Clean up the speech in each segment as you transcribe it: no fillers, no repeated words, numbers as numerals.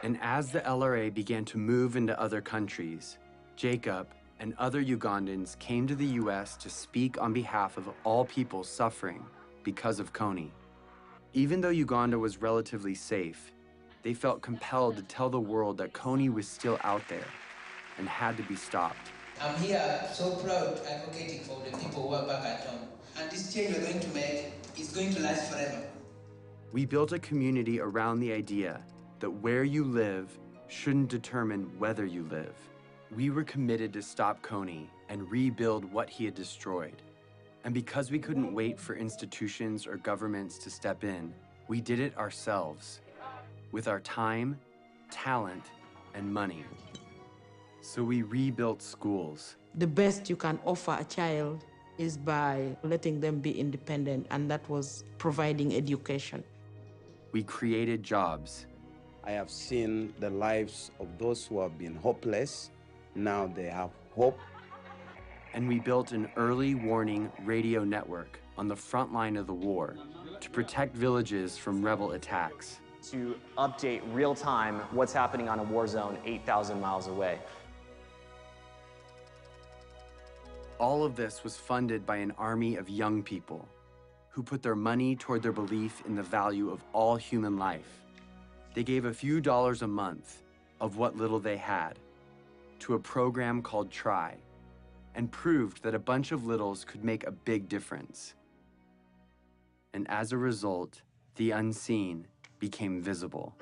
And as the LRA began to move into other countries, Jacob and other Ugandans came to the US to speak on behalf of all people suffering because of Kony. Even though Uganda was relatively safe, they felt compelled to tell the world that Kony was still out there and had to be stopped. I'm here so proud advocating for the people who are back at home. And this change we're going to make is going to last forever. We built a community around the idea that where you live shouldn't determine whether you live. We were committed to stop Kony and rebuild what he had destroyed. And because we couldn't wait for institutions or governments to step in, we did it ourselves, with our time, talent, and money. So we rebuilt schools. The best you can offer a child is by letting them be independent, and that was providing education. We created jobs. I have seen the lives of those who have been hopeless. Now they have hope. And we built an early warning radio network on the front line of the war to protect villages from rebel attacks. To update real time what's happening on a war zone 8,000 miles away. All of this was funded by an army of young people who put their money toward their belief in the value of all human life. They gave a few dollars a month of what little they had to a program called Try, and proved that a bunch of littles could make a big difference. And as a result, the unseen became visible.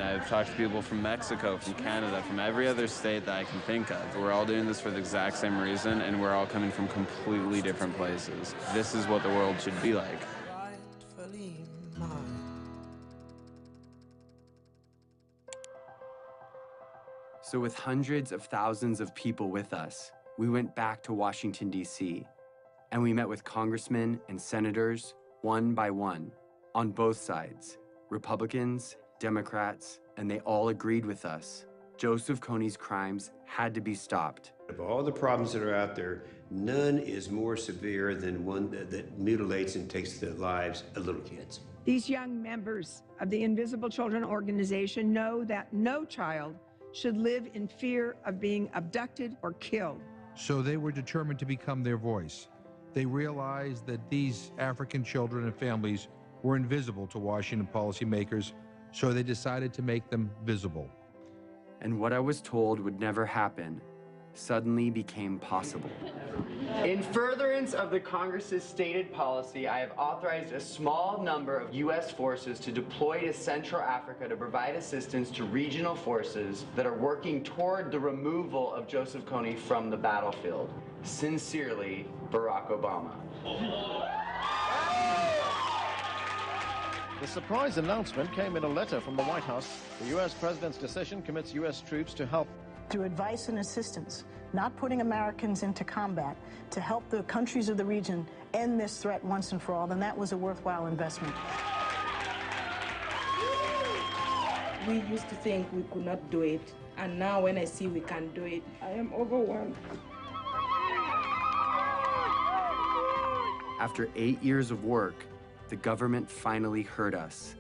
I've talked to people from Mexico, from Canada, from every other state that I can think of. We're all doing this for the exact same reason, and we're all coming from completely different places. This is what the world should be like. So with hundreds of thousands of people with us, we went back to Washington, D.C., and we met with congressmen and senators, one by one, on both sides, Republicans, Democrats, and they all agreed with us. Joseph Kony's crimes had to be stopped. Of all the problems that are out there, none is more severe than one that mutilates and takes the lives of little kids. These young members of the Invisible Children organization know that no child should live in fear of being abducted or killed. So they were determined to become their voice. They realized that these African children and families were invisible to Washington policymakers, so they decided to make them visible. And what I was told would never happen suddenly became possible. In furtherance of the Congress's stated policy, I have authorized a small number of U.S. forces to deploy to Central Africa to provide assistance to regional forces that are working toward the removal of Joseph Kony from the battlefield. Sincerely, Barack Obama. The surprise announcement came in a letter from the White House. The U.S. President's decision commits U.S. troops to help. Through advice and assistance, not putting Americans into combat, to help the countries of the region end this threat once and for all, then that was a worthwhile investment. We used to think we could not do it, and now when I see we can do it, I am overwhelmed. After 8 years of work, the government finally heard us.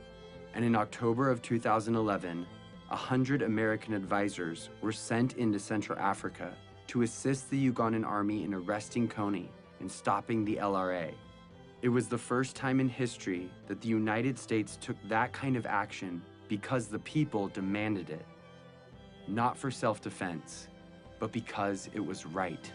And in October of 2011, 100 American advisors were sent into Central Africa to assist the Ugandan army in arresting Kony and stopping the LRA. It was the first time in history that the United States took that kind of action because the people demanded it. Not for self-defense, but because it was right.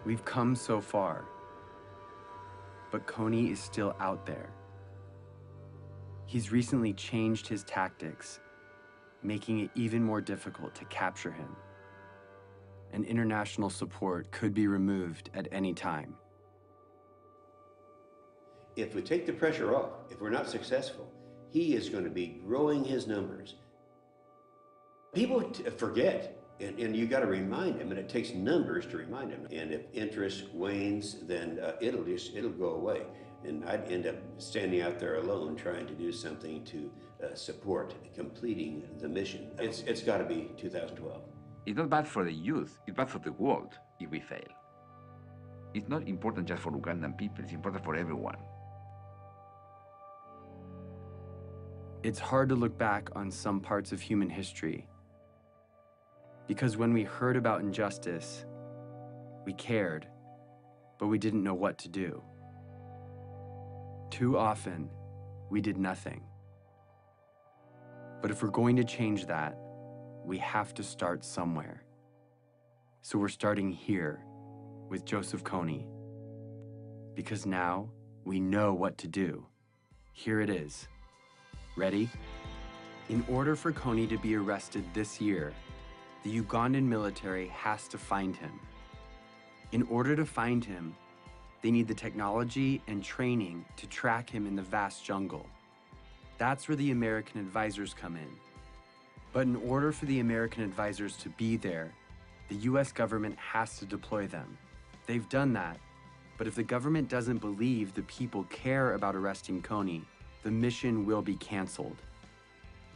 We've come so far, but Kony is still out there. He's recently changed his tactics, making it even more difficult to capture him. And international support could be removed at any time. If we take the pressure off, if we're not successful, he is going to be growing his numbers. People forget, and you got to remind them, and it takes numbers to remind them. And if interest wanes, then it'll go away. And I'd end up standing out there alone trying to do something to support completing the mission. It's got to be 2012. It's not bad for the youth, it's bad for the world if we fail. It's not important just for Ugandan people, it's important for everyone. It's hard to look back on some parts of human history, because when we heard about injustice, we cared, but we didn't know what to do. Too often, we did nothing. But if we're going to change that, we have to start somewhere. So we're starting here with Joseph Kony, because now we know what to do. Here it is. Ready? In order for Kony to be arrested this year, the Ugandan military has to find him. In order to find him, they need the technology and training to track him in the vast jungle. That's where the American advisors come in. But in order for the American advisors to be there, the US government has to deploy them. They've done that, but if the government doesn't believe the people care about arresting Kony, the mission will be canceled.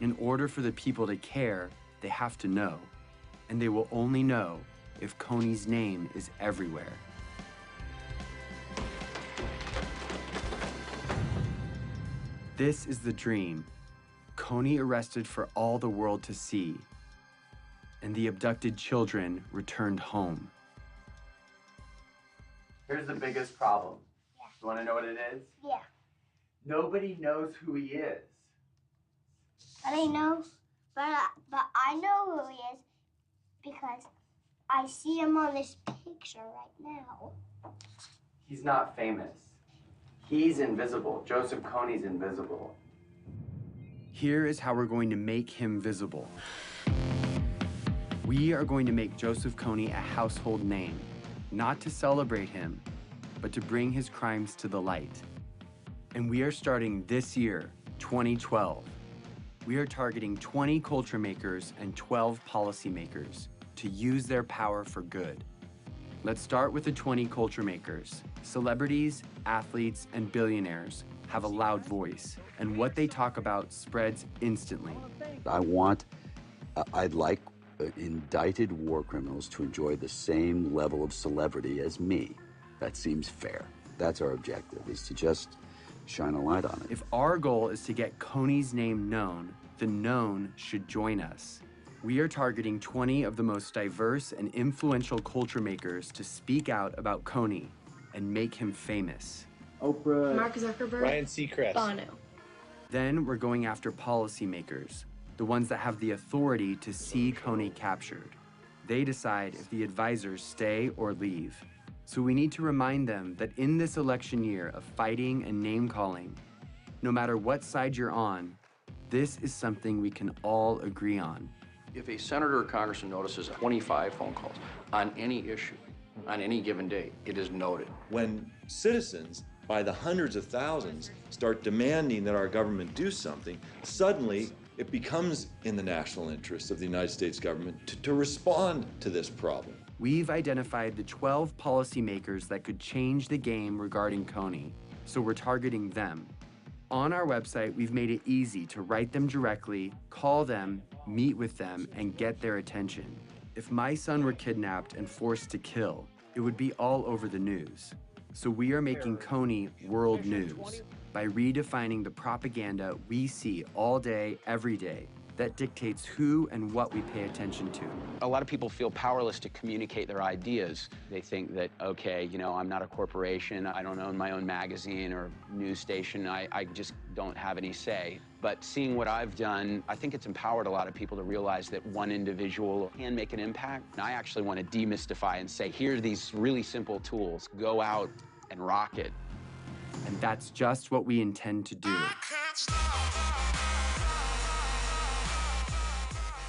In order for the people to care, they have to know, and they will only know if Kony's name is everywhere. This is the dream. Kony arrested for all the world to see, and the abducted children returned home. Here's the biggest problem. Yeah. You want to know what it is? Yeah. Nobody knows who he is. But I know who he is because I see him on this picture right now. He's not famous. He's invisible. Joseph Kony's invisible. Here is how we're going to make him visible. We are going to make Joseph Kony a household name, not to celebrate him, but to bring his crimes to the light. And we are starting this year, 2012. We are targeting 20 culture makers and 12 policymakers to use their power for good. Let's start with the 20 culture makers. Celebrities, athletes, and billionaires have a loud voice, and what they talk about spreads instantly. I'd like indicted war criminals to enjoy the same level of celebrity as me. That seems fair. That's our objective, is to just shine a light on it. If our goal is to get Kony's name known, the known should join us. We are targeting 20 of the most diverse and influential culture makers to speak out about Kony and make him famous. Oprah, Mark Zuckerberg, Ryan Seacrest, Bono. Then we're going after policymakers, the ones that have the authority to see Kony captured. They decide if the advisors stay or leave. So we need to remind them that in this election year of fighting and name-calling, no matter what side you're on, this is something we can all agree on. If a senator or congressman notices 25 phone calls on any issue, on any given day, it is noted. When citizens, by the hundreds of thousands, start demanding that our government do something, suddenly it becomes in the national interest of the United States government to respond to this problem. We've identified the 12 policymakers that could change the game regarding Kony, so we're targeting them. On our website, we've made it easy to write them directly, call them, meet with them, and get their attention. If my son were kidnapped and forced to kill, it would be all over the news. So we are making Kony world news by redefining the propaganda we see all day, every day, that dictates who and what we pay attention to. A lot of people feel powerless to communicate their ideas. They think that, okay, you know, I'm not a corporation, I don't own my own magazine or news station, I just don't have any say. But seeing what I've done, I think it's empowered a lot of people to realize that one individual can make an impact. And I actually want to demystify and say, here are these really simple tools, go out and rock it. And that's just what we intend to do.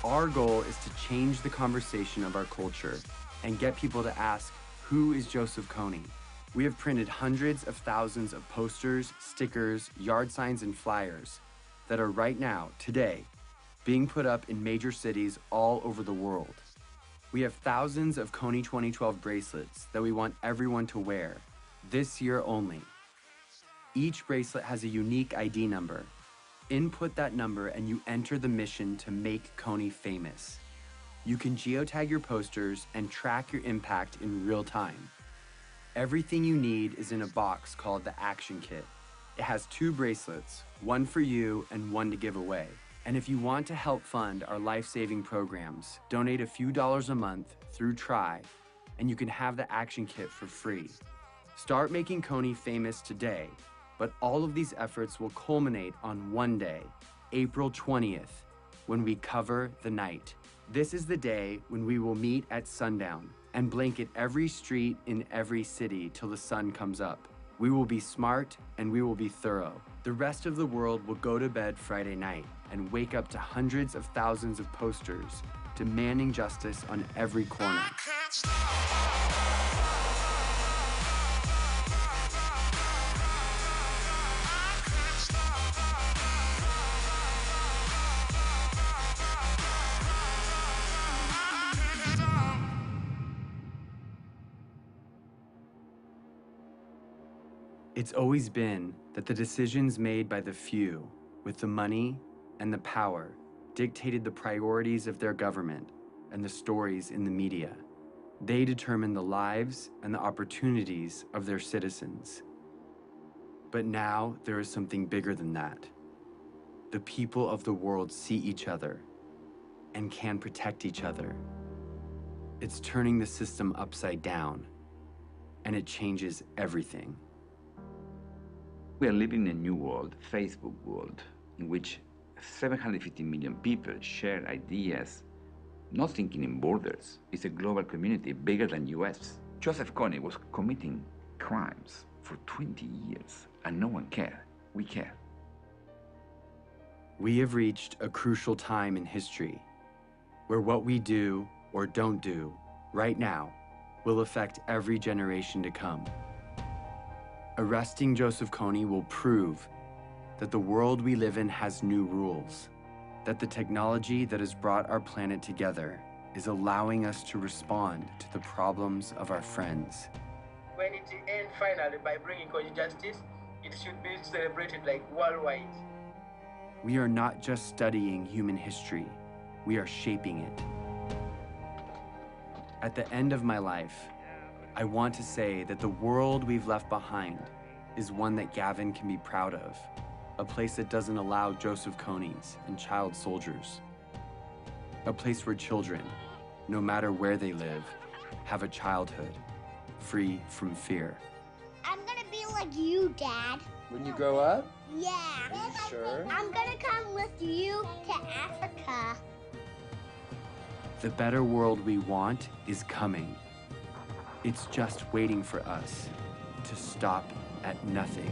Our goal is to change the conversation of our culture and get people to ask, who is Joseph Kony? We have printed hundreds of thousands of posters, stickers, yard signs, and flyers that are right now, today, being put up in major cities all over the world. We have thousands of Kony 2012 bracelets that we want everyone to wear, this year only. Each bracelet has a unique ID number. Input that number and you enter the mission to make Kony famous. You can geotag your posters and track your impact in real time. Everything you need is in a box called the Action Kit. It has 2 bracelets, one for you and one to give away. And if you want to help fund our life-saving programs, donate a few dollars a month through Try, and you can have the Action Kit for free. Start making Kony famous today. But all of these efforts will culminate on one day, April 20th, when we cover the night. This is the day when we will meet at sundown and blanket every street in every city till the sun comes up. We will be smart and we will be thorough. The rest of the world will go to bed Friday night and wake up to hundreds of thousands of posters demanding justice on every corner. It's always been that the decisions made by the few with the money and the power dictated the priorities of their government and the stories in the media. They determine the lives and the opportunities of their citizens. But now there is something bigger than that. The people of the world see each other and can protect each other. It's turning the system upside down, and it changes everything. We are living in a new world, Facebook world, in which 750 million people share ideas, not thinking in borders. It's a global community bigger than US. Joseph Kony was committing crimes for 20 years, and no one cared. We care. We have reached a crucial time in history where what we do or don't do right now will affect every generation to come. Arresting Joseph Kony will prove that the world we live in has new rules, that the technology that has brought our planet together is allowing us to respond to the problems of our friends. When it ends finally by bringing Kony justice, it should be celebrated like worldwide. We are not just studying human history, we are shaping it. At the end of my life, I want to say that the world we've left behind is one that Gavin can be proud of, a place that doesn't allow Joseph Konys and child soldiers, a place where children, no matter where they live, have a childhood free from fear. I'm gonna be like you, Dad. When you grow up? Yeah. Are you sure? I'm gonna come with you to Africa. The better world we want is coming. It's just waiting for us to stop at nothing.